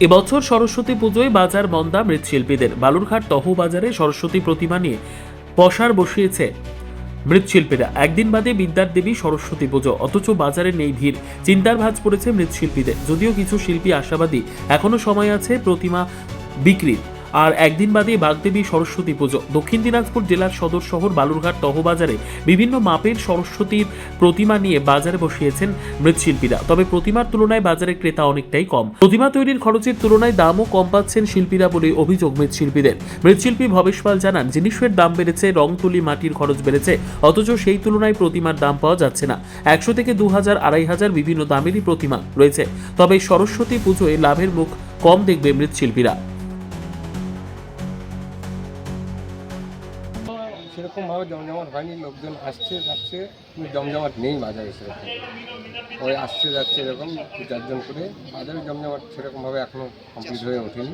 এবছর সরস্বতী পুজোয় বাজার মন্দা মৃৎশিল্পীদের। বালুরঘাট তহবাজারে সরস্বতী প্রতিমা নিয়ে পসার বসিয়েছে মৃৎশিল্পীরা। একদিন বাদে বিদ্যার দেবী সরস্বতী পুজো, অথচ বাজারে নেই ভিড়। চিন্তার ভাঁজ পড়েছে মৃৎশিল্পীদের। যদিও কিছু শিল্পী আশাবাদী এখনো সময় আছে প্রতিমা বিক্রির। আর একদিন বাদে বাগদেবী সরস্বতী পুজো। দক্ষিণ দিনাজপুর জেলার সদর শহর বালুরঘাট তহবাজারে বিভিন্ন মাপের সরস্বতীর প্রতিমা নিয়ে বাজারে বসিয়েছেন মৃৎশিল্পীরা। তবে প্রতিমার তুলনায় বাজারে ক্রেতা অনেকটাই কম। প্রতিমা তৈরির খরচের তুলনায় দামও কম পাচ্ছেন শিল্পীরা বলে অভিযোগ মৃৎশিল্পীদের। মৃৎশিল্পী ভবেশ পাল জানান, জিনিসের দাম বেড়েছে, রং তুলি মাটির খরচ বেড়েছে, অথচ সেই তুলনায় প্রতিমার দাম পাওয়া যাচ্ছে না। 100 থেকে 2000, 2500 বিভিন্ন দামেরই প্রতিমা রয়েছে। তবে সরস্বতী পুজোয় লাভের মুখ কম দেখবে মৃৎশিল্পীরা। সেরকমভাবে জমজমাট হয়নি, লোকজন আসছে যাচ্ছে, কিন্তু জমজমাট নেই বাজারে সেরকম। ওই আসছে যাচ্ছে এরকম 2-4 জন করে, বাজারে জমজমাট সেরকমভাবে এখনো কমপ্লিট হয়ে ওঠেনি।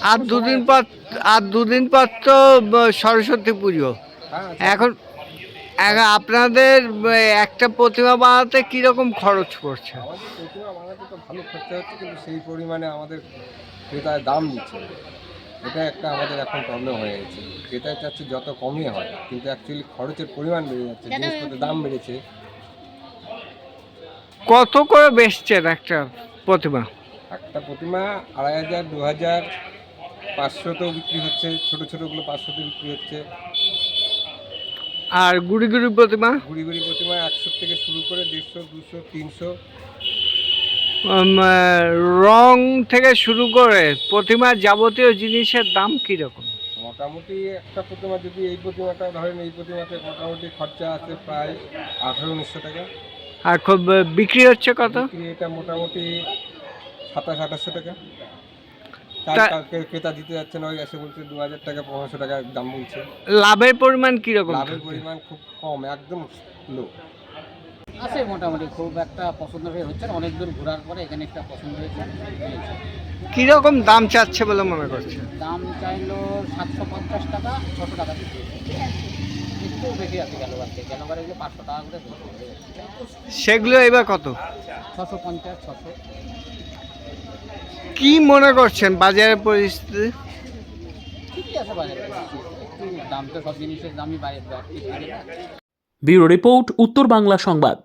আর দুদিন পর তো সরস্বতী পুজো। হ্যাঁ, এখন আপনাদের একটা প্রতিমা বানাতে কিরকম খরচ পড়ছে? আমাদের প্রতিমা বানাতে তো ভালো খরচা হচ্ছে, কিন্তু সেই পরিমাণে আমাদের ক্রেতায় দাম দিচ্ছে না। এটা একটা আমাদের এখন প্রবলেম হয়ে গেছে। ক্রেতায় চাচ্ছে যত কমই হয়, কিন্তু অ্যাকচুয়ালি খরচের পরিমাণ বেড়ে যাচ্ছে, জিনিসপত্রের দাম বেড়েছে। কত করে বেচছেন একটা প্রতিমা? একটা প্রতিমা 2500, 2000, 500তেও বিক্রি হচ্ছে, ছোটো ছোটোগুলো 500তে বিক্রি হচ্ছে। আর গুড়ি গুড়ি প্রতিমা? গুড়ি গুড়ি প্রতিমা 100 থেকে শুরু করে 150, 200, 300। রং থেকে শুরু করে প্রতিমার যাবতীয় জিনিসের দাম কিরকম? মোটামুটি একটা প্রতিমা, যদি এই প্রতিমাটা ধরেন, এই প্রতিমাতে মোটামুটি খরচা আছে প্রায় 1800-1900 টাকা। আর খুব বিক্রি হচ্ছে কত? বিক্রি এটা মোটামুটি 2700-2800 টাকা। ক্রেতা দিতে যাচ্ছে না, ওই এসে বলছে 2000 টাকা, 1500 টাকা দাম বলছে। লাভের পরিমাণ কিরকম? লাভের পরিমাণ খুব কম, একদম লো। আছে মোটামুটি, খুব একটা পছন্দ হয়ে হচ্ছে না। অনেক দূর ঘোরার পরে এখানে একটা পছন্দ হয়েছে, নিয়েছে। কিরকম দাম চাচ্ছে বলে মনে করছে? দাম চাইলো 750 টাকা, 600 টাকা বিক্রি হয়েছে। একটু বেশি আছে গেলবার থেকে, গেলবারে গিয়ে 500 টাকা করে ধরে যাচ্ছে। সেগুলো এবার কত? 650, 600। কি মনে করছেন বাজারের পরিস্থিতি? ঠিকই আছে বাজারে, একটু দাম তো সব জিনিসের দামই বাইরে বাড়তি থাকে না। ব্যুরো রিপোর্ট, উত্তর বাংলা সংবাদ।